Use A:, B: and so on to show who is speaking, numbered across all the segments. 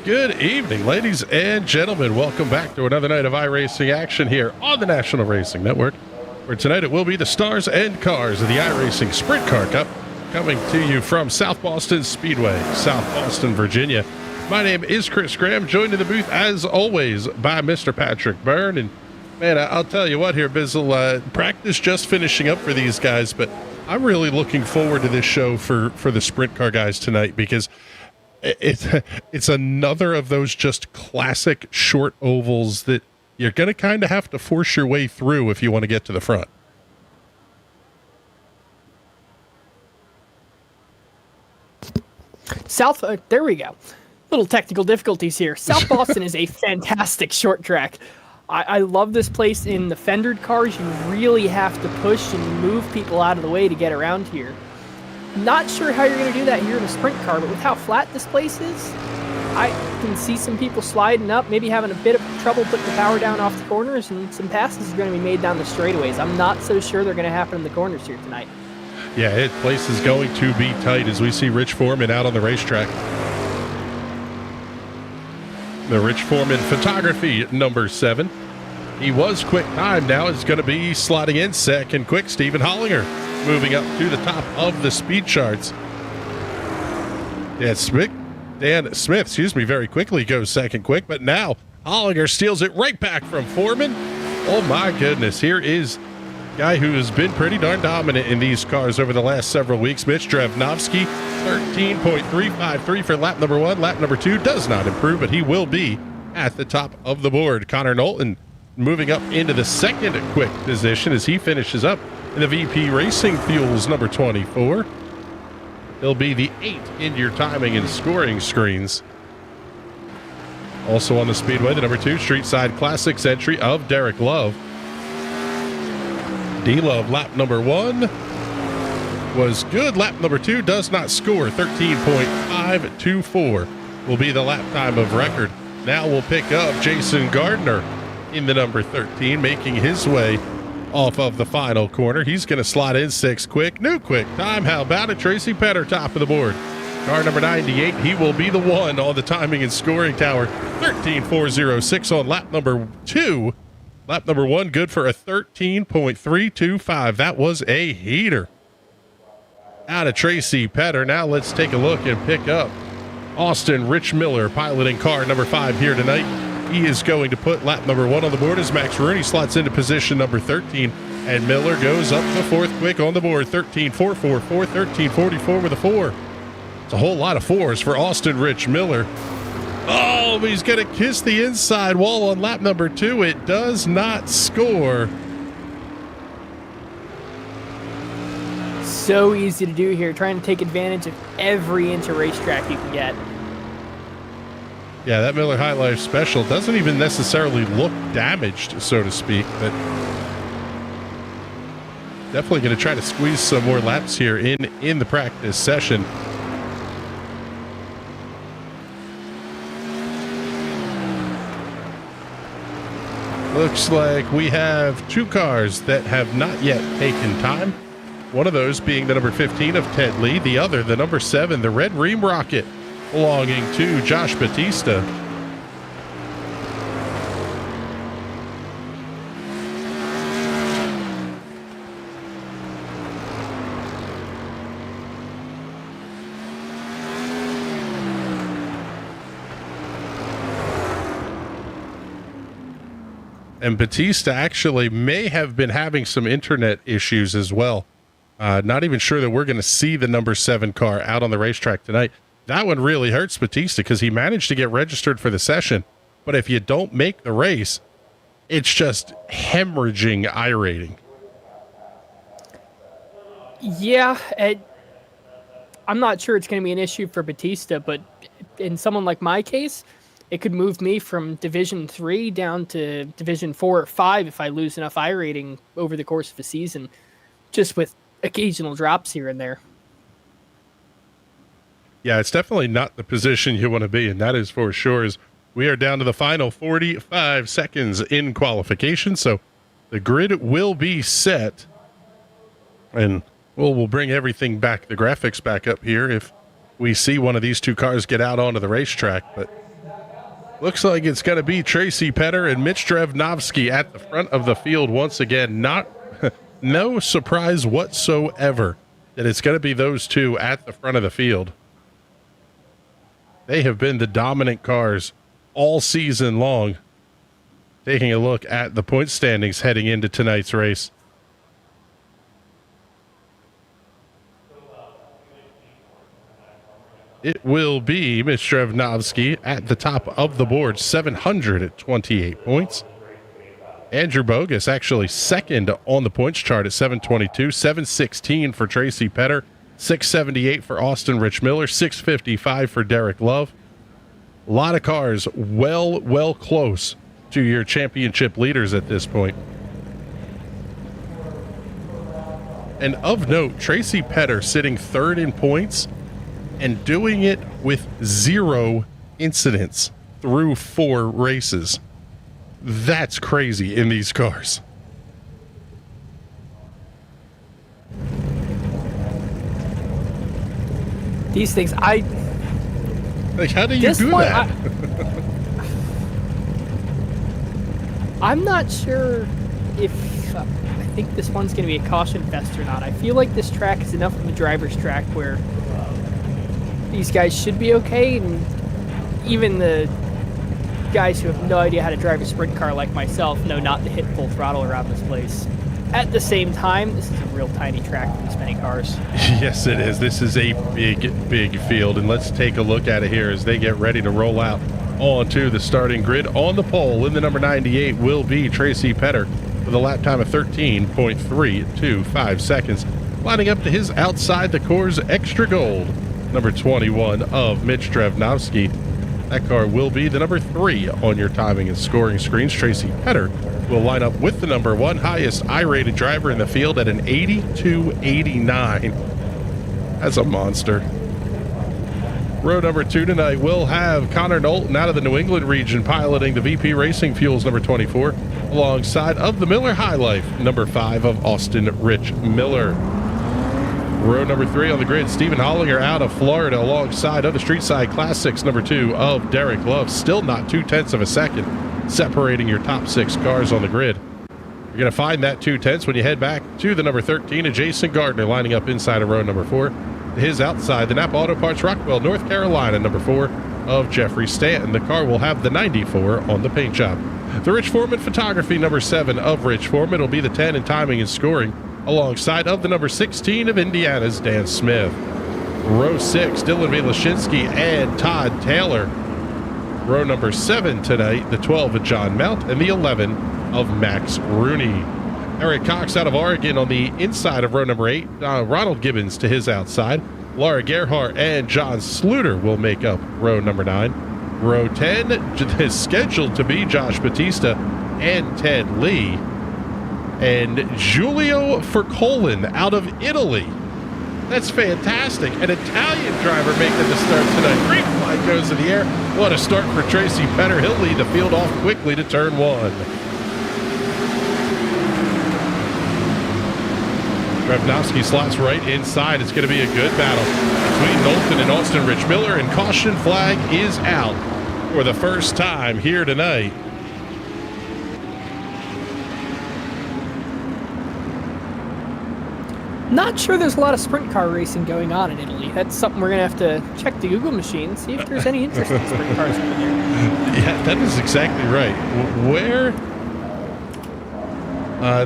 A: Good evening, ladies and gentlemen. Welcome back to another night of iRacing action here on the National Racing Network, where tonight it will be the stars and cars of the iRacing Sprint Car Cup, coming to you from South Boston Speedway, South Boston, Virginia. My name is Chris Graham, joined in the booth, as always, by Mr. Patrick Byrne. And, man, I'll tell you what here, Bizzle, practice just finishing up for these guys, but I'm really looking forward to this show for the Sprint Car guys tonight, because it's another of those just classic short ovals that you're going to kind of have to force your way through if you want to get to the front.
B: There we go. Little technical difficulties here. South Boston is a fantastic short track. I love this place. In the fendered cars, you really have to push and move people out of the way to get around here. Not sure how you're going to do that here in a sprint car, but with how flat this place is, I can see some people sliding up, maybe having a bit of trouble putting the power down off the corners, and some passes are going to be made down the straightaways. I'm not so sure they're going to happen in the corners here tonight.
A: Yeah, place is going to be tight as we see Rich Foreman out on the racetrack. The Rich Foreman photography, number 7. He was quick time. Now it's going to be sliding in second quick. Stephen Hollinger moving up to the top of the speed charts. Dan Smith, very quickly goes second quick, but now Hollinger steals it right back from Foreman. Oh my goodness, here is a guy who has been pretty darn dominant in these cars over the last several weeks. Mitch Drevnovsky, 13.353 for lap number 1. Lap number 2 does not improve, but he will be at the top of the board. Connor Knowlton moving up into the second quick position as he finishes up in the VP Racing Fuels number 24. He'll be the 8th in your timing and scoring screens. Also on the speedway, the number 2 Street Side Classics entry of Derek Love. D-Love, lap number 1 was good. Lap number 2 does not score. 13.524 will be the lap time of record. Now we'll pick up Jason Gardner in the number 13, making his way off of the final corner. He's going to slide in 6 quick. New quick time. How about it? Tracy Petter, top of the board. Car number 98, he will be the one on the timing and scoring tower. 13.406 on lap number 2. Lap number 1, good for a 13.325. That was a heater out of Tracy Petter. Now let's take a look and pick up Austin Rich Miller, piloting car number 5 here tonight. He is going to put lap number 1 on the board as Max Rooney slots into position number 13. And Miller goes up the 4th quick on the board. 13.444, 13.44 with a 4. It's a whole lot of 4s for Austin Rich Miller. Oh, he's going to kiss the inside wall on lap number 2. It does not score.
B: So easy to do here, trying to take advantage of every inch of racetrack you can get.
A: Yeah, that Miller High Life Special doesn't even necessarily look damaged, so to speak, but definitely going to try to squeeze some more laps here in the practice session. Looks like we have 2 cars that have not yet taken time. One of those being the number 15 of Ted Lee, the other, the number 7, the Red Ream Rocket, belonging to Josh Batista. And Batista actually may have been having some internet issues as well. Not even sure that we're going to see the number 7 car out on the racetrack tonight. That one really hurts Batista because he managed to get registered for the session. But if you don't make the race, it's just hemorrhaging iRating.
B: Yeah, I'm not sure it's going to be an issue for Batista, but in someone like my case, it could move me from Division 3 down to Division 4 or 5 if I lose enough iRating over the course of a season, just with occasional drops here and there.
A: Yeah, it's definitely not the position you want to be in. That is for sure. As we are down to the final 45 seconds in qualification. So the grid will be set. And we'll bring everything back, the graphics back up here if we see one of these 2 cars get out onto the racetrack. But Looks like it's going to be Tracy Petter and Mitch Drevnovsky at the front of the field once again. Not no surprise whatsoever that it's going to be those two at the front of the field. They have been the dominant cars all season long. Taking a look at the point standings heading into tonight's race. It will be Mitch Drevnovsky at the top of the board, 728 points. Andrew Bogus actually second on the points chart at 722, 716 for Tracy Petter, 678 for Austin Rich Miller, 655 for Derek Love. A lot of cars well close to your championship leaders at this point. And of note, Tracy Petter sitting third in points and doing it with 0 incidents through 4 races. That's crazy in these cars.
B: These things,
A: Like, how do you do that?
B: I'm not sure if I think this one's going to be a caution fest or not. I feel like this track is enough of a driver's track where these guys should be okay, and even the guys who have no idea how to drive a sprint car like myself know not to hit full throttle around this place. At the same time, this is a real tiny track for this many cars.
A: Yes, it is. This is a big field, and let's take a look at it here as they get ready to roll out onto the starting grid. On the pole in the number 98 will be Tracy Petter with a lap time of 13.325 seconds. Lining up to his outside the core's extra gold, number 21 of Mitch Drevnovsky. That car will be the number 3 on your timing and scoring screens. Tracy Petter will line up with the number 1 highest I-rated driver in the field at an 82.89. That's a monster. Row number 2 tonight will have Connor Knowlton out of the New England region piloting the VP Racing Fuels number 24 alongside of the Miller High Life number 5 of Austin Rich Miller. Row number 3 on the grid, Stephen Hollinger out of Florida alongside of the Street Side Classics number 2 of Derek Love. Still not 0.2 of a second separating your top 6 cars on the grid. You're going to find that 0.2 when you head back to the number 13 of Jason Gardner lining up inside of row number 4. His outside, the Napa Auto Parts Rockwell, North Carolina, number 4 of Jeffrey Stanton. The car will have the 94 on the paint job. The Rich Foreman Photography, number 7 of Rich Foreman, will be the 10 in timing and scoring, alongside of the number 16 of Indiana's Dan Smith. Row 6, Dylan Mielaszynski and Todd Taylor. Row number 7 tonight, the 12 of John Mount and the 11 of Max Rooney. Eric Cox out of Oregon on the inside of row number 8. Ronald Gibbons to his outside. Laura Gerhardt and John Sluter will make up row number 9. Row 10 is scheduled to be Josh Batista and Ted Lee. And Giulio Fercolin out of Italy. That's fantastic. An Italian driver making the start tonight. Great flag goes in the air. What a start for Tracy Petter. He'll lead the field off quickly to turn 1. Drevnovsky slots right inside. It's going to be a good battle between Knowlton and Austin Rich Miller, and caution flag is out for the first time here tonight.
B: Not sure there's a lot of sprint car racing going on in Italy. That's something we're going to have to check the Google machine, see if there's any interest in sprint cars over there.
A: Yeah, that is exactly right. Where?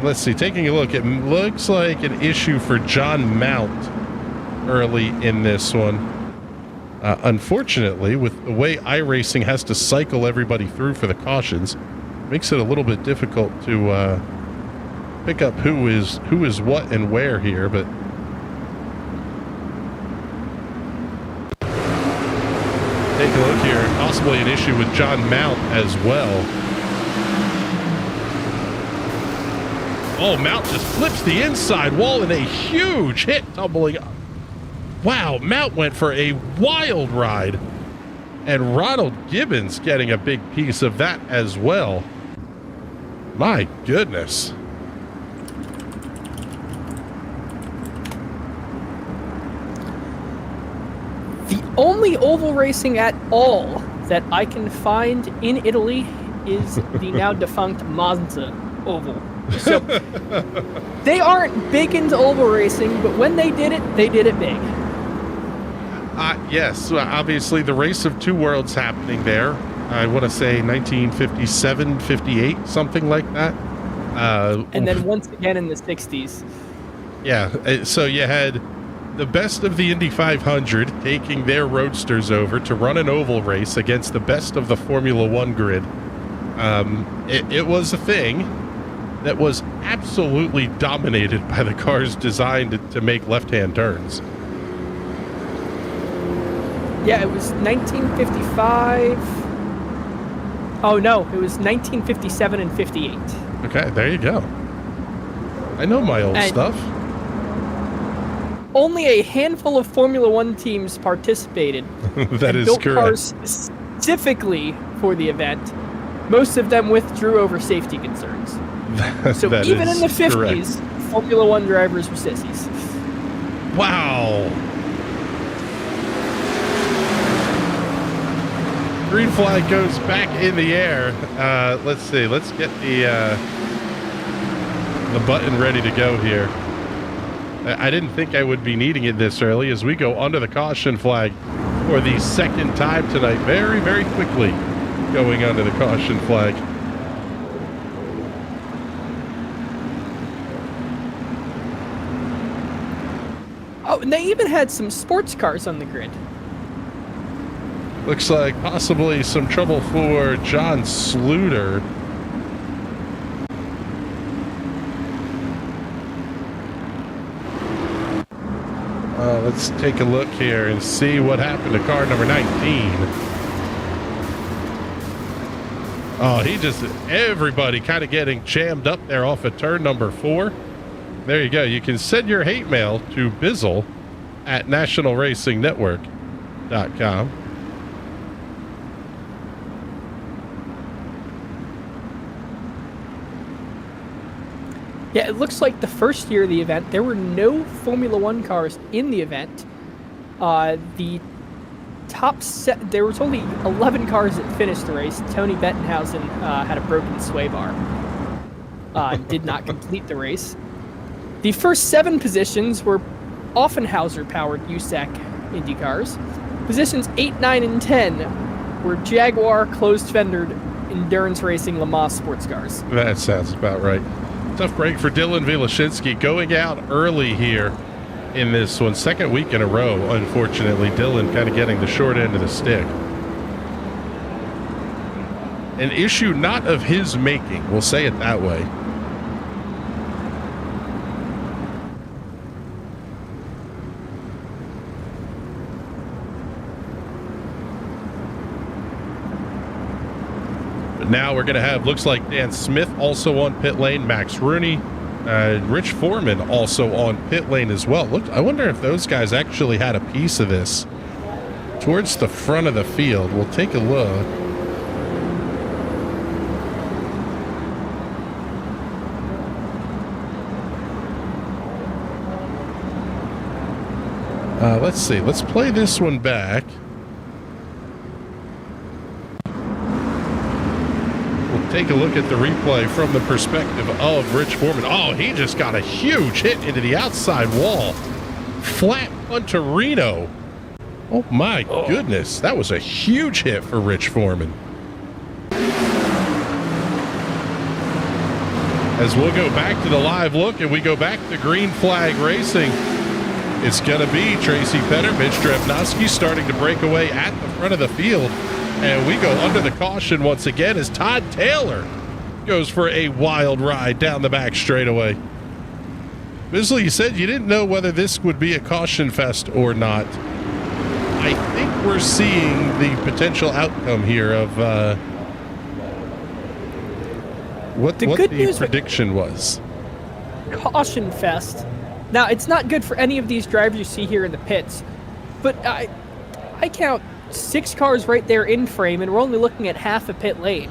A: Let's see. Taking a look, it looks like an issue for John Mount early in this one. Unfortunately, with the way iRacing has to cycle everybody through for the cautions, makes it a little bit difficult to pick up who is what and where here. But take a look here. Possibly an issue with John Mount as well. Oh, Mount just flips the inside wall in a huge hit, tumbling up. Wow, Mount went for a wild ride. And Ronald Gibbons getting a big piece of that as well. My goodness.
B: The only oval racing at all that I can find in Italy is the now defunct Monza oval. So they aren't big into oval racing, but when they did it big.
A: Yes, obviously the race of two worlds happening there. I want to say 1957, 58, something like that.
B: And then once again in the 60s.
A: Yeah, so you had the best of the Indy 500 taking their roadsters over to run an oval race against the best of the Formula One grid. It was a thing that was absolutely dominated by the cars designed to make left-hand turns.
B: Yeah, it was 1955. Oh, no, it was 1957 and 58.
A: Okay, there you go. I know my old stuff.
B: Only a handful of Formula One teams participated.
A: That is
B: built
A: correct.
B: Cars specifically for the event. Most of them withdrew over safety concerns. So even in the 50s, correct. Formula One drivers were sissies.
A: Wow. Green flag goes back in the air. Let's see. Let's get the button ready to go here. I didn't think I would be needing it this early as we go under the caution flag for the second time tonight. Very, very quickly going under the caution flag.
B: Oh, and they even had some sports cars on the grid.
A: Looks like possibly some trouble for John Sluter. Let's take a look here and see what happened to car number 19. Oh, everybody kind of getting jammed up there off of turn number 4. There you go. You can send your hate mail to Bizzle at nationalracingnetwork.com.
B: Yeah, it looks like the first year of the event, there were no Formula One cars in the event. The top set, there was only 11 cars that finished the race. Tony Bettenhausen had a broken sway bar. Did not complete the race. The first 7 positions were Offenhauser-powered USAC Indy cars. Positions 8, 9, and 10 were Jaguar closed-fendered endurance racing Le Mans sports cars.
A: That sounds about right. Tough break for Dylan Vilashinsky going out early here in this one. Second week in a row, unfortunately. Dylan kind of getting the short end of the stick. An issue not of his making, we'll say it that way. Now we're going to have, looks like Dan Smith also on pit lane, Max Rooney, Rich Foreman also on pit lane as well. Look, I wonder if those guys actually had a piece of this towards the front of the field. We'll take a look. Let's see. Let's play this one back. Take a look at the replay from the perspective of Rich Foreman. Oh, he just got a huge hit into the outside wall. Flat Punterino. Oh, my goodness. That was a huge hit for Rich Foreman. As we'll go back to the live look and we go back to green flag racing, it's going to be Tracy Petter, Mitch Drevnosky starting to break away at the front of the field. And we go under the caution once again as Todd Taylor goes for a wild ride down the back straightaway. Bisley, you said you didn't know whether this would be a caution fest or not. I think we're seeing the potential outcome here of what the prediction was.
B: Caution fest. Now, it's not good for any of these drivers you see here in the pits, but I count 6 cars right there in frame, and we're only looking at half a pit lane.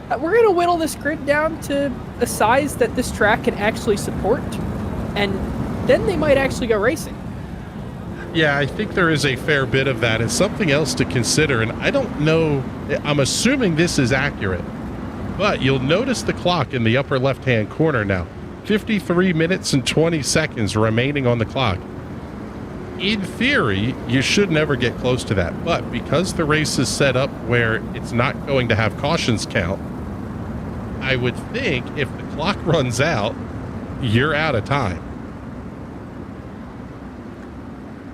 B: We're going to whittle this grid down to a size that this track can actually support, and then they might actually go racing.
A: Yeah, I think there is a fair bit of that. It's something else to consider, and I don't know, I'm assuming this is accurate, but you'll notice the clock in the upper left-hand corner now. 53 minutes and 20 seconds remaining on the clock. In theory, you should never get close to that, but because the race is set up where it's not going to have cautions count, I would think if the clock runs out, you're out of time.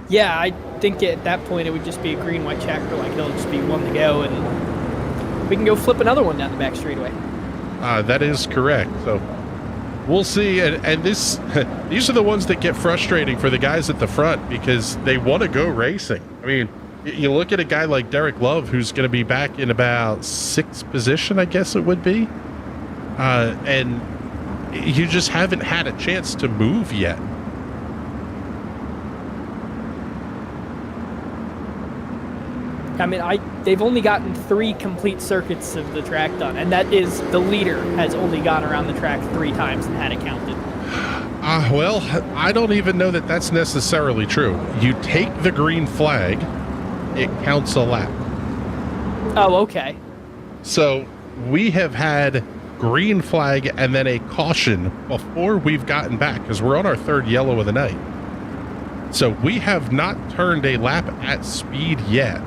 B: Yeah, I think at that point it would just be a green-white checker, like it'll just be one to go, and we can go flip another one down the back straightaway.
A: That is correct. So we'll see. And this, these are the ones that get frustrating for the guys at the front because they want to go racing. I mean, you look at a guy like Derek Love, who's going to be back in about 6th position, I guess it would be. And you just haven't had a chance to move yet.
B: I mean, they've only gotten 3 complete circuits of the track done, and that is the leader has only gone around the track 3 times and had it counted.
A: Well, I don't even know that that's necessarily true. You take the green flag, it counts a lap.
B: Oh, okay.
A: So we have had green flag and then a caution before we've gotten back because we're on our 3rd yellow of the night. So we have not turned a lap at speed yet.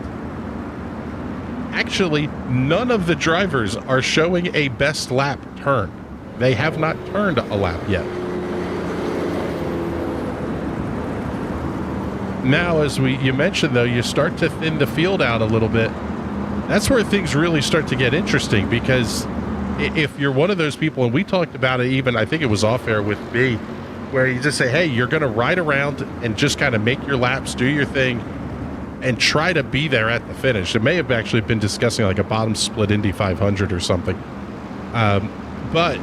A: Actually, none of the drivers are showing a best lap turn. They have not turned a lap yet. Now, as you mentioned, though, you start to thin the field out a little bit. That's where things really start to get interesting because if you're one of those people, and we talked about it even, I think it was off air with B, where you just say, hey, you're going to ride around and just kind of make your laps, do your thing, and try to be there at the finish. It may have actually been discussing like a bottom split Indy 500 or something. But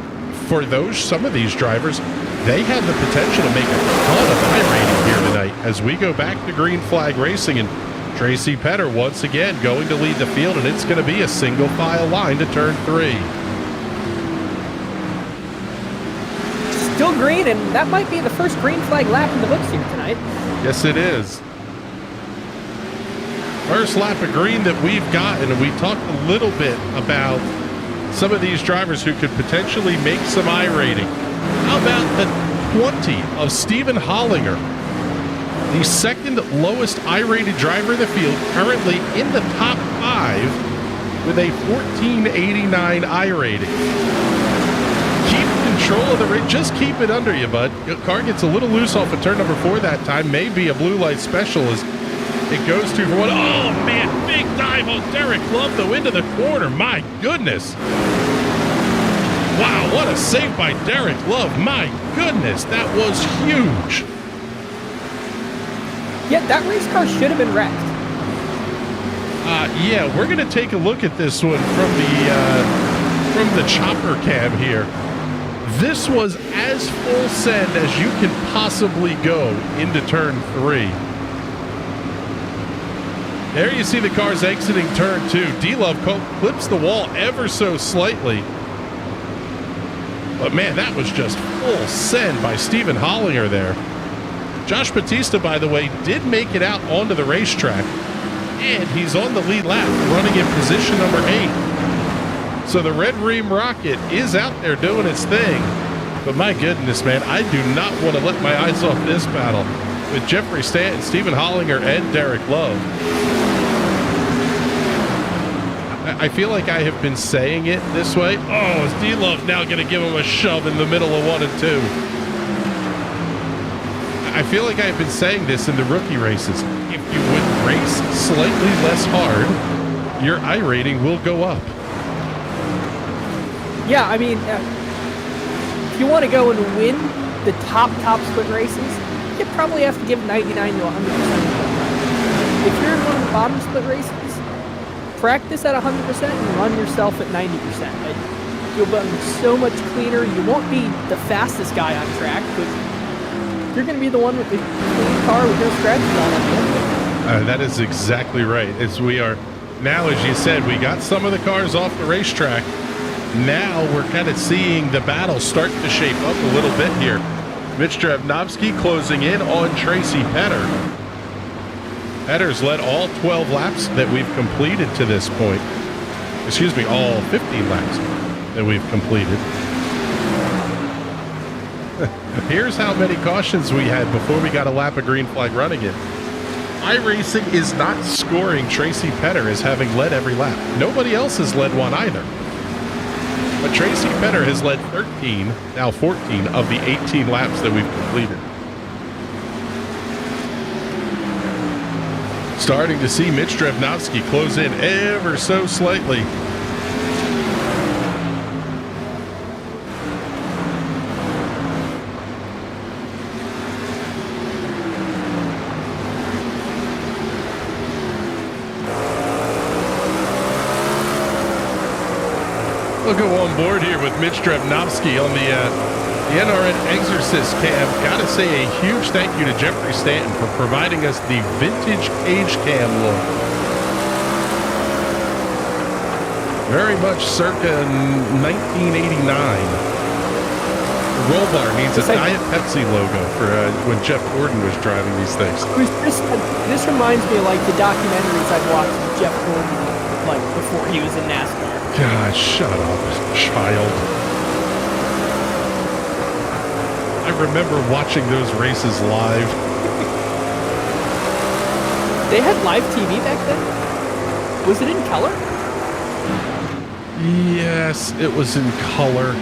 A: for some of these drivers, they have the potential to make a ton of iRating here tonight as we go back to green flag racing, and Tracy Petter once again going to lead the field, and it's going to be a single file line to turn 3.
B: Still green, and that might be the first green flag lap in the books here tonight.
A: Yes, it is. First lap of green that we've gotten, and we talked a little bit about some of these drivers who could potentially make some iRating. How about the 20 of Stephen Hollinger, the 2nd lowest iRated driver in the field, currently in the top 5 with a 1489 iRating. Keep control of the race. Just keep it under you, bud. Your car gets a little loose off of turn number 4 that time. Maybe a blue light special as it goes 2 for 1. Oh, man, big dive on Derek Love, though, into the corner. My goodness. Wow, what a save by Derek Love. My goodness, that was huge.
B: Yeah, that race car should have been wrecked.
A: Yeah, we're going to take a look at this one from the chopper cam here. This was as full send as you can possibly go into turn 3. There you see the cars exiting turn 2. D-Love clips the wall ever so slightly. But man, that was just full send by Stephen Hollinger there. Josh Batista, by the way, did make it out onto the racetrack, and he's on the lead lap, running in position number 8. So the Red Ream Rocket is out there doing its thing. But my goodness, man, I do not want to let my eyes off this battle with Jeffrey Stanton, Stephen Hollinger, and Derek Love. I feel like I have been saying it this way. Oh, is D-Love now going to give him a shove in the middle of 1 and 2? I feel like I've been saying this in the rookie races. If you would race slightly less hard, your iRating will go up. Yeah,
B: I mean, if you want to go and win the top split races, you probably have to give 99 to 100%. If you're in one of the bottom split races, practice at 100% and run yourself at 90%. You'll run so much cleaner. You won't be the fastest guy on track, but you're going to be the one with the clean car with no scratches on it.
A: That is exactly right. As we are now, as you said, we got some of the cars off the racetrack. Now we're kind of seeing the battle start to shape up a little bit here. Mitch Drevnovsky closing in on Tracy Petter. Petter's led all 12 laps that we've completed to this point. Excuse me, all 15 laps that we've completed. Here's how many cautions we had before we got a lap of green flag running it. iRacing is not scoring Tracy Petter as having led every lap. Nobody else has led one either. But Tracy Petter has led 13, now 14, of the 18 laps that we've completed. Starting to see Mitch Drevnovsky close in ever so slightly. We'll go on board here with Mitch Drevnovsky on the NRN Exorcist cam. Gotta say a huge thank you to Jeffrey Stanton for providing us the vintage cage cam look. Very much circa 1989. The roll bar needs a Diet Pepsi logo for when Jeff Gordon was driving these things.
B: This reminds me of like the documentaries I'd watched with Jeff Gordon like before he was in NASCAR.
A: God, shut up, child. I remember watching those races live.
B: They had live TV back then? Was it in color?
A: Yes, it was in color.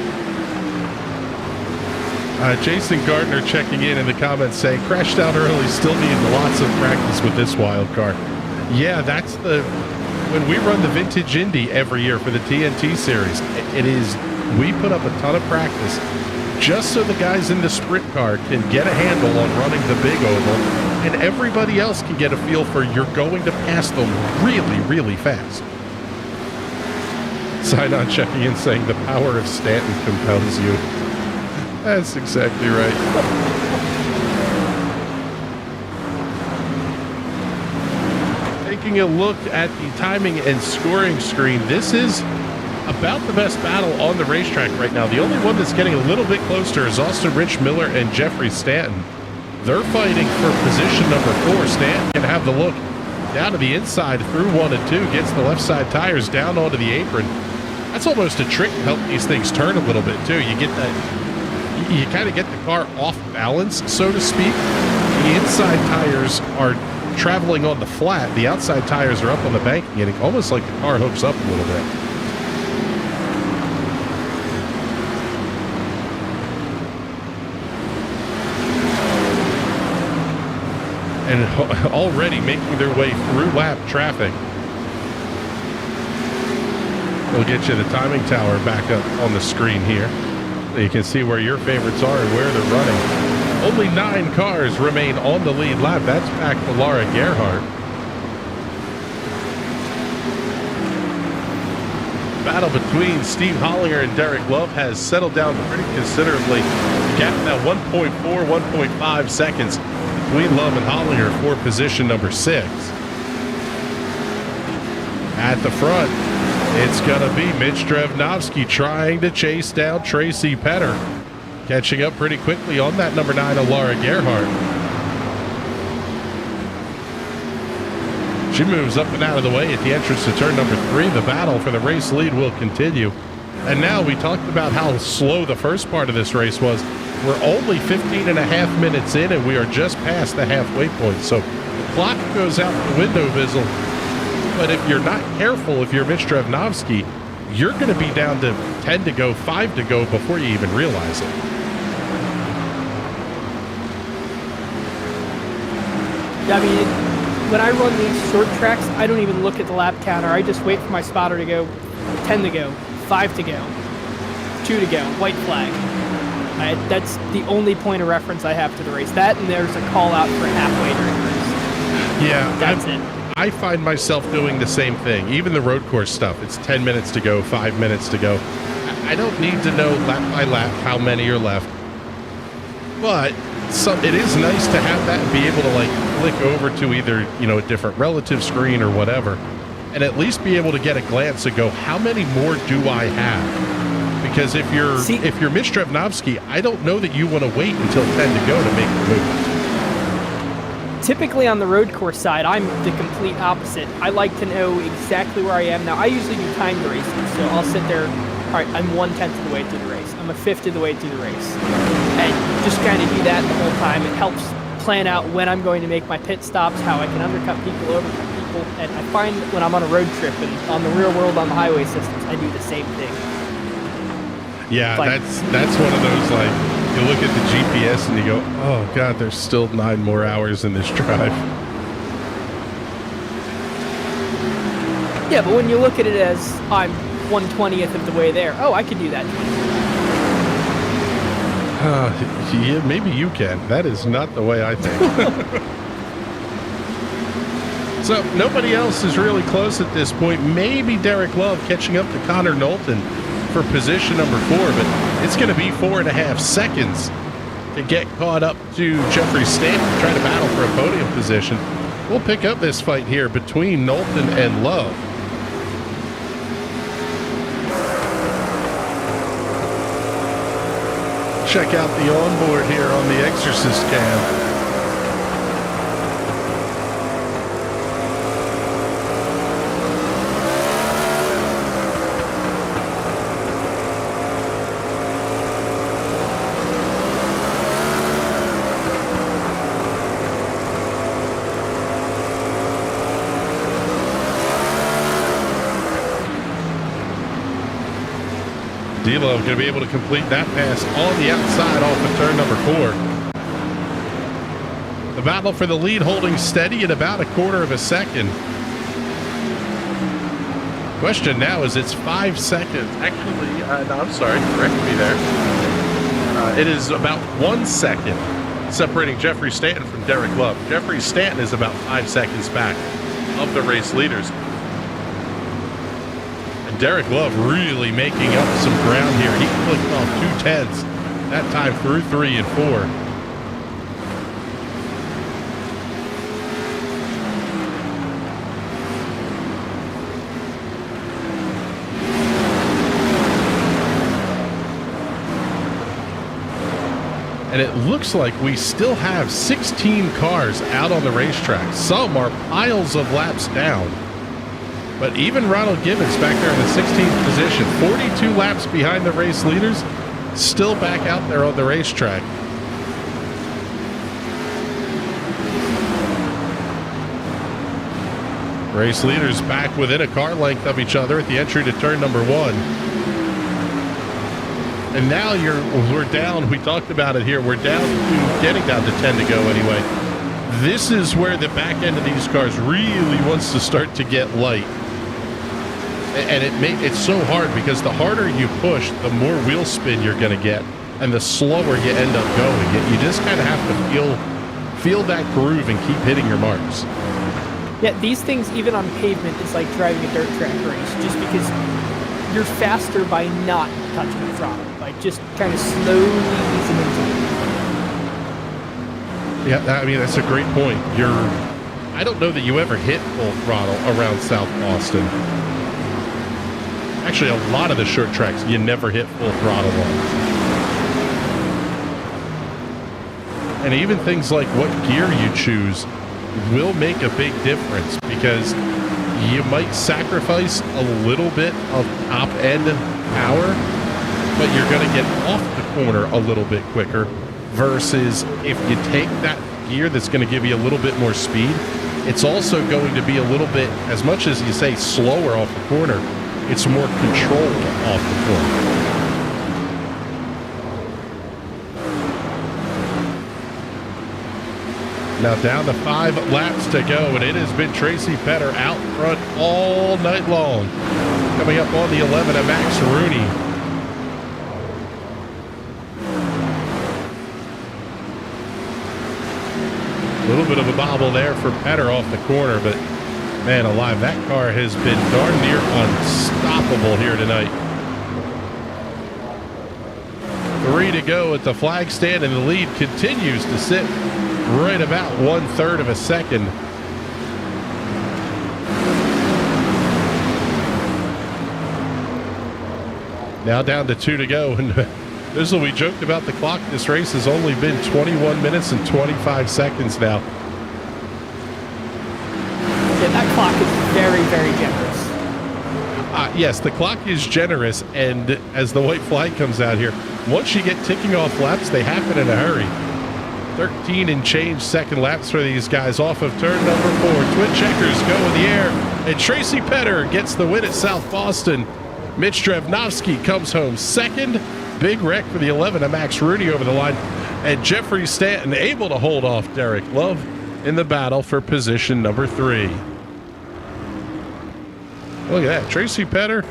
A: Jason Gardner checking in the comments saying, crashed out early, still need lots of practice with this wild card. Yeah, that's when we run the Vintage Indy every year for the TNT series, we put up a ton of practice just so the guys in the sprint car can get a handle on running the big oval, and everybody else can get a feel for you're going to pass them really, really fast. Sign on checking in saying the power of Stanton compels you. That's exactly right. Taking a look at the timing and scoring screen, this is about the best battle on the racetrack right now. The only one that's getting a little bit closer is Austin Rich Miller and Jeffrey Stanton. They're fighting for position number 4. Stanton can have the look down to the inside through 1 and 2, gets the left side tires down onto the apron. That's almost a trick to help these things turn a little bit too. You get that, you kind of get the car off balance, so to speak. The inside tires are traveling on the flat, the outside tires are up on the banking, and it's almost like the car hooks up a little bit. And already making their way through lap traffic. We'll get you the timing tower back up on the screen here, so you can see where your favorites are and where they're running. Only 9 cars remain on the lead lap. That's back to Laura Gerhardt. Battle between Steve Hollinger and Derek Love has settled down pretty considerably. Gap now 1.4, 1.5 seconds between Love and Hollinger for position number 6. At the front, it's going to be Mitch Drevnovsky trying to chase down Tracy Petter. Catching up pretty quickly on that number 9 of Laura Gerhardt. She moves up and out of the way at the entrance to turn number 3. The battle for the race lead will continue. And now we talked about how slow the first part of this race was. We're only 15 and a half minutes in, and we are just past the halfway point. So the clock goes out the window, Bizzle. But if you're not careful, if you're Mitch Drevnovsky, you're going to be down to 10 to go, 5 to go before you even realize it.
B: I mean, when I run these short tracks, I don't even look at the lap counter. I just wait for my spotter to go 10 to go, 5 to go, 2 to go, white flag. That's the only point of reference I have to the race. That and there's a call out for halfway during the race.
A: Yeah,
B: that's it.
A: I find myself doing the same thing. Even the road course stuff, it's 10 minutes to go, 5 minutes to go. I don't need to know lap by lap how many are left. But it is nice to have that and be able to like click over to either, a different relative screen or whatever, and at least be able to get a glance and go, how many more do I have? Because if you're Mitch Drevnovsky, I don't know that you want to wait until 10 to go to make the move.
B: Typically on the road course side, I'm the complete opposite. I like to know exactly where I am. Now, I usually do timed races, so I'll sit there, all right, I'm 1/10 of the way through the race. I'm a fifth of the way through the race. And just kind of do that the whole time. It helps plan out when I'm going to make my pit stops, how I can undercut people, overcut people. And I find when I'm on a road trip and on the real world on the highway systems, I do the same thing.
A: Yeah,
B: Like,
A: that's one of those, like, you look at the GPS and you go, oh God, there's still 9 more hours in this drive.
B: yeah, but when you look at it as I'm 1/20th of the way there, oh, I could do that.
A: Yeah, maybe you can. That is not the way I think. So nobody else is really close at this point. Maybe Derek Love catching up to Connor Knowlton for position number 4, but it's going to be 4.5 seconds to get caught up to Jeffrey Stanton, trying to battle for a podium position. We'll pick up this fight here between Knowlton and Love. Check out the onboard here on the Exorcist cam. D-Love going to be able to complete that pass on the outside off of turn number 4. The battle for the lead holding steady at about 1/4 second. Question now is it's 5 seconds. Actually, no, I'm sorry, correct me there. It is about 1 second separating Jeffrey Stanton from Derek Love. Jeffrey Stanton is about 5 seconds back of the race leaders. Derek Love really making up some ground here. He clicked off 2/10 that time through 3 and 4. And it looks like we still have 16 cars out on the racetrack. Some are piles of laps down. But even Ronald Gibbons back there in the 16th position, 42 laps behind the race leaders, still back out there on the racetrack. Race leaders back within a car length of each other at the entry to turn number 1. And now we're down, we talked about it here, we're down to getting down to 10 to go anyway. This is where the back end of these cars really wants to start to get light. And it's so hard because the harder you push, the more wheel spin you're going to get, and the slower you end up going. You just kind of have to feel that groove and keep hitting your marks.
B: Yeah, these things, even on pavement, is like driving a dirt track race, just because you're faster by not touching the throttle, like just kind of slowly easing into it.
A: Yeah, I mean, that's a great point. I don't know that you ever hit full throttle around South Boston. Actually, a lot of the short tracks, you never hit full throttle on. And even things like what gear you choose will make a big difference, because you might sacrifice a little bit of top end power, but you're going to get off the corner a little bit quicker, versus if you take that gear that's going to give you a little bit more speed, it's also going to be a little bit, as much as you say slower off the corner, it's more controlled off the corner. Now down to 5 laps to go, and it has been Tracy Petter out front all night long. Coming up on the 11 of Max Rooney. A little bit of a bobble there for Petter off the corner, but man alive, that car has been darn near unstoppable here tonight. 3 to go at the flag stand, and the lead continues to sit right about 1/3 of a second. Now down to 2 to go, and this we joked about the clock. This race has only been 21 minutes and 25 seconds now. yes, the clock is generous, and as the white flag comes out here, once you get ticking off laps, they happen in a hurry. 13 and change second laps for these guys off of turn number 4. Twin checkers go in the air, and Tracy Petter gets the win at South Boston. Mitch Drevnovsky comes home second. Big wreck for the 11 of Max Rooney over the line, and Jeffrey Stanton able to hold off Derek Love in the battle for position number 3. Look at that, Tracy Petter,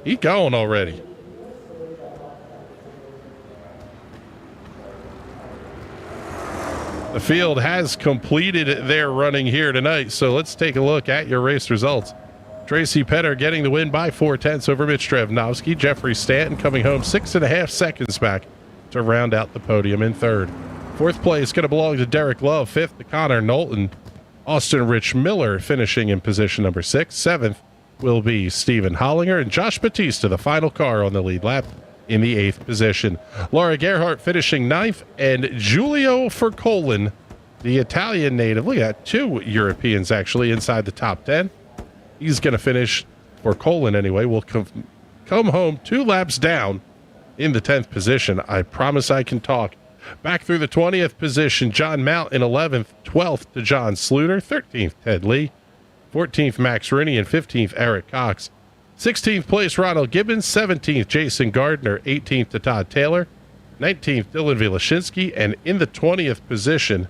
A: he going already. The field has completed their running here tonight, so let's take a look at your race results. Tracy Petter getting the win by 4/10 over Mitch Drevnovsky. Jeffrey Stanton coming home 6.5 seconds back to round out the podium in third. Fourth place going to belong to Derek Love. Fifth to Connor Knowlton. Austin Rich Miller finishing in position number 6. Seventh will be Stephen Hollinger, and Josh Batista, the final car on the lead lap, in the 8th position. Laura Gerhardt finishing 9th, and Giulio Fercolin, the Italian native. Look at that, 2 Europeans actually inside the top 10. He's going to finish, for Colin anyway, will come home 2 laps down in the 10th position. I promise I can talk. Back through the 20th position, John Mount in 11th, 12th to John Sluter, 13th Ted Lee, 14th Max Rooney, and 15th Eric Cox. 16th place Ronald Gibbons, 17th Jason Gardner, 18th to Todd Taylor, 19th Dylan Vilashinsky, and in the 20th position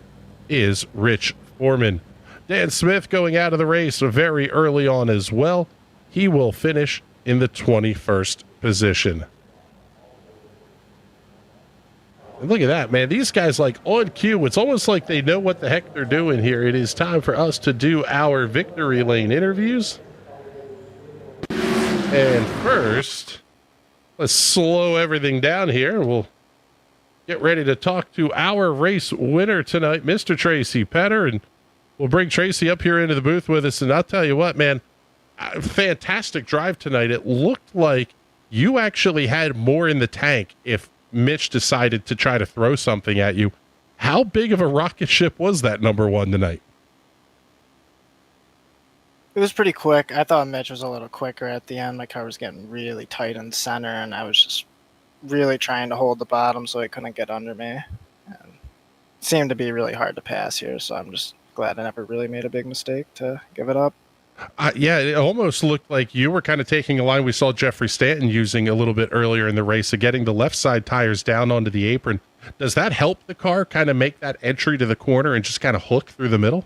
A: is Rich Foreman. Dan Smith going out of the race very early on as well. He will finish in the 21st position. And look at that, man. These guys, like, on cue. It's almost like they know what the heck they're doing here. It is time for us to do our victory lane interviews. And first, let's slow everything down here. We'll get ready to talk to our race winner tonight, Mr. Tracy Petter, and we'll bring Tracy up here into the booth with us. And I'll tell you what, man, fantastic drive tonight. It looked like you actually had more in the tank if Mitch decided to try to throw something at you. How big of a rocket ship was that number 1 tonight?
C: It was pretty quick. I thought Mitch was a little quicker at the end. My car was getting really tight in the center, and I was just really trying to hold the bottom so he couldn't get under me. And it seemed to be really hard to pass here, so I'm just glad I never really made a big mistake to give it up.
A: Yeah, it almost looked like you were kind of taking a line we saw Jeffrey Stanton using a little bit earlier in the race of getting the left side tires down onto the apron. Does that help the car kind of make that entry to the corner and just kind of hook through the middle?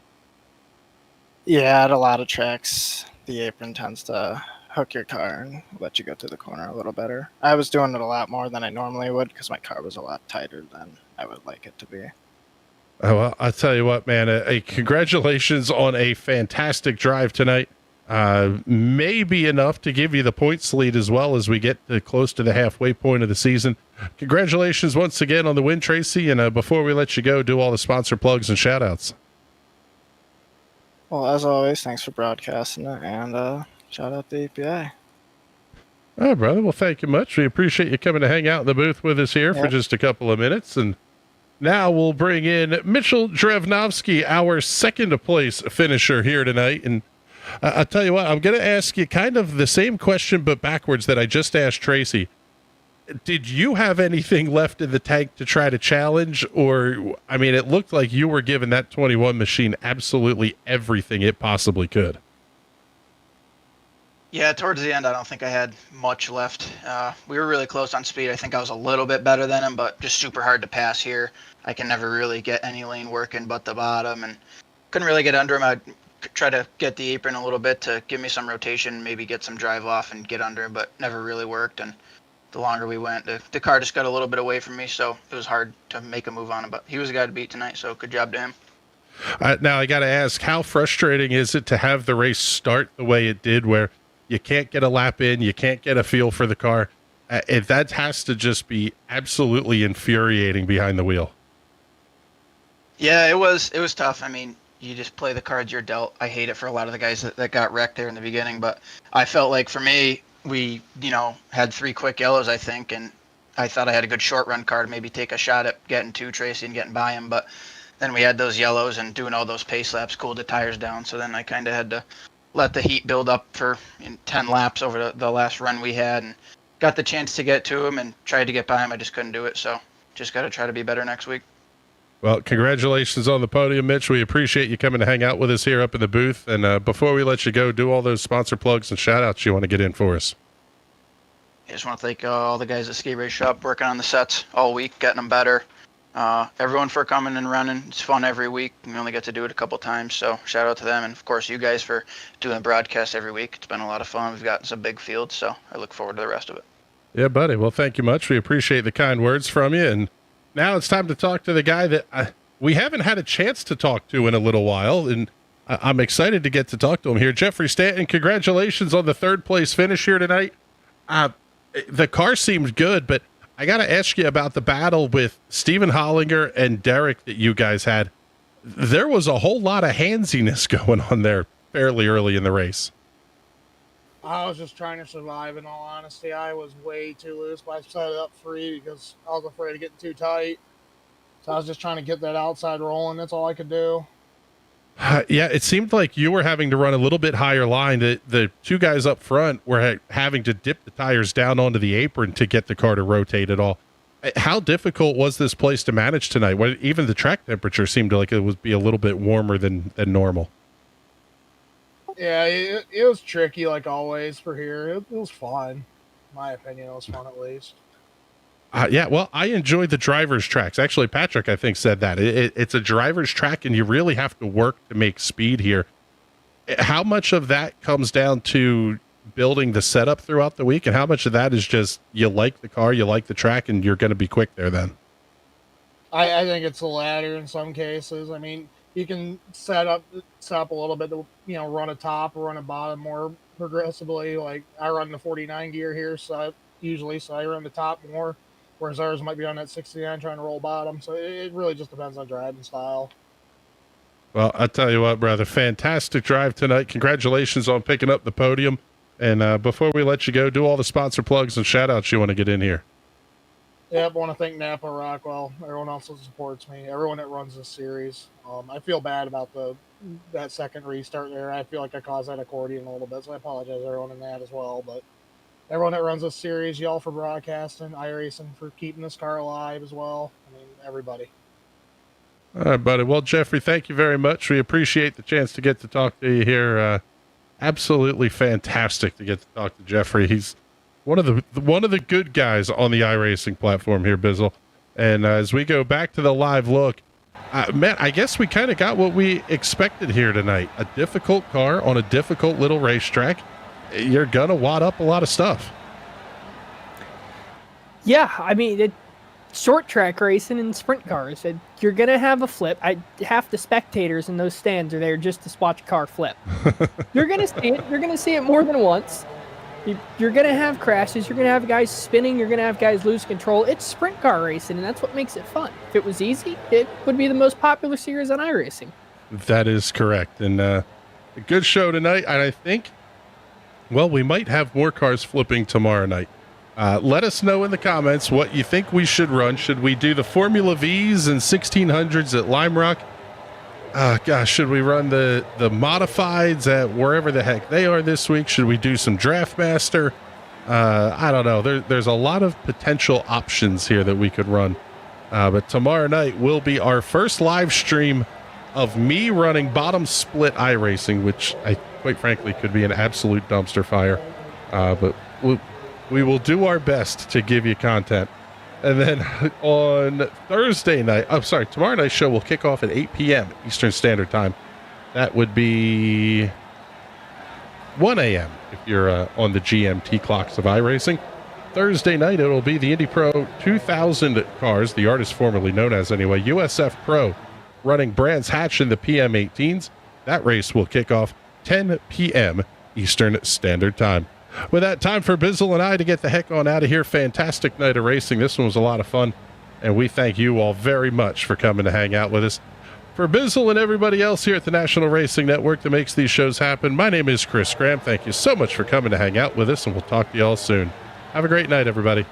C: Yeah, at a lot of tracks, the apron tends to hook your car and let you go through the corner a little better. I was doing it a lot more than I normally would because my car was a lot tighter than I would like it to be.
A: Oh, well, I'll tell you what, man, congratulations on a fantastic drive tonight. Maybe enough to give you the points lead as well as we get close to the halfway point of the season. Congratulations once again on the win, Tracy. And before we let you go, do all the sponsor plugs and shout outs.
C: Well, as always, thanks for broadcasting it, and shout out to EPA.
A: All right, brother. Well, thank you much. We appreciate you coming to hang out in the booth with us here for just a couple of minutes. And now we'll bring in Mitchell Drevnovsky, our second place finisher here tonight. And I'll tell you what, I'm going to ask you kind of the same question, but backwards that I just asked Tracy. Did you have anything left in the tank to try to challenge? Or, I mean, it looked like you were giving that 21 machine absolutely everything it possibly could.
D: Yeah, towards the end, I don't think I had much left. We were really close on speed. I think I was a little bit better than him, but just super hard to pass here. I can never really get any lane working but the bottom, and couldn't really get under him. I'd try to get the apron a little bit to give me some rotation, maybe get some drive off and get under, but never really worked. And the longer we went, the car just got a little bit away from me, so it was hard to make a move on him. But he was the guy to beat tonight, so good job to him.
A: Now, I got to ask, how frustrating is it to have the race start the way it did, where you can't get a lap in, you can't get a feel for the car? That has to just be absolutely infuriating behind the wheel.
D: Yeah, it was tough. I mean, you just play the cards you're dealt. I hate it for a lot of the guys that got wrecked there in the beginning, but I felt like for me, we, had 3 quick yellows, I think, and I thought I had a good short run car to maybe take a shot at getting to Tracy and getting by him, but then we had those yellows and doing all those pace laps cooled the tires down, so then I kind of had to let the heat build up for 10 laps over the last run we had, and got the chance to get to him and tried to get by him. I just couldn't do it. So just got to try to be better next week.
A: Well, congratulations on the podium, Mitch. We appreciate you coming to hang out with us here up in the booth. And before we let you go, do all those sponsor plugs and shout outs you want to get in for us.
D: I just want to thank all the guys at Ski Race Shop working on the sets all week, getting them better. Everyone for coming and running. It's fun every week. We only get to do it a couple times, so shout out to them. And of course, you guys for doing the broadcast every week. It's been a lot of fun. We've got some big fields, so I look forward to the rest of it.
A: Yeah, buddy. Well, thank you much. We appreciate the kind words from you. And now it's time to talk to the guy that we haven't had a chance to talk to in a little while. And I'm excited to get to talk to him here. Jeffrey Stanton, congratulations on the third place finish here tonight. The car seemed good, but I got to ask you about the battle with Stephen Hollinger and Derek that you guys had. There was a whole lot of handsiness going on there fairly early in the race.
E: I was just trying to survive, in all honesty. I was way too loose, but I set it up free because I was afraid of getting too tight. So I was just trying to get that outside rolling. That's all I could do.
A: Yeah, it seemed like you were having to run a little bit higher line. The two guys up front were having to dip the tires down onto the apron to get the car to rotate at all. How difficult was this place to manage tonight? Even the track temperature seemed like it would be a little bit warmer than normal.
E: Yeah, it was tricky like always for here. It was fun. In my opinion, it was fun at least.
A: Yeah, well, I enjoyed the driver's tracks. Actually, Patrick, I think, said that. It's a driver's track, and you really have to work to make speed here. How much of that comes down to building the setup throughout the week, and how much of that is just you like the car, you like the track, and you're going to be quick there then?
E: I think it's the latter in some cases. I mean, you can set up a little bit to, run a top or run a bottom more progressively. Like I run the 49 gear here, so I run the top more, whereas ours might be on that 69 trying to roll bottom. So it really just depends on driving style.
A: Well, I'll tell you what, brother, fantastic drive tonight. Congratulations on picking up the podium. And before we let you go, do all the sponsor plugs and shout outs you want to get in here.
E: Yep, I want to thank Napa Rockwell, everyone else that supports me, everyone that runs this series. I feel bad about that second restart there. I feel like I caused that accordion a little bit, so I apologize to everyone in that as well. But everyone that runs this series, y'all for broadcasting, iRacing for keeping this car alive as well. I mean, everybody.
A: All right, buddy. Well, Jeffrey, thank you very much. We appreciate the chance to get to talk to you here. Absolutely fantastic to get to talk to Jeffrey. He's one of the good guys on the iRacing platform here, Bizzle. And as we go back to the live look, Matt, I guess we kind of got what we expected here tonight. A difficult car on a difficult little racetrack. You're going to wad up a lot of stuff.
B: Yeah, I mean, short track racing and sprint cars, you're going to have a flip. Half the spectators in those stands are there just to watch a car flip. You're going to see it. You're going to see it more than once. You're going to have crashes. You're going to have guys spinning. You're going to have guys lose control. It's sprint car racing, and that's what makes it fun. If it was easy, it would be the most popular series on iRacing.
A: That is correct. And a good show tonight. And I think, well, we might have more cars flipping tomorrow night. Let us know in the comments what you think we should run. Should we do the Formula Vs and 1600s at Lime Rock? Should we run the modifieds at wherever the heck they are this week? Should we do some Draftmaster? I don't know. There's a lot of potential options here that we could run. But tomorrow night will be our first live stream of me running bottom split iRacing, which I quite frankly could be an absolute dumpster fire. But we will do our best to give you content. And then on tomorrow night's show will kick off at 8 p.m. Eastern Standard Time. That would be 1 a.m. if you're on the GMT clocks of iRacing. Thursday night, it'll be the Indy Pro 2000 cars, the artist formerly known as anyway, USF Pro, running Brands Hatch in the PM18s. That race will kick off 10 p.m. Eastern Standard Time. With that, time for Bizzle and I to get the heck on out of here. Fantastic night of racing. This one was a lot of fun, and we thank you all very much for coming to hang out with us. For Bizzle and everybody else here at the National Racing Network that makes these shows happen, my name is Chris Graham. Thank you so much for coming to hang out with us, and we'll talk to you all soon. Have a great night, everybody.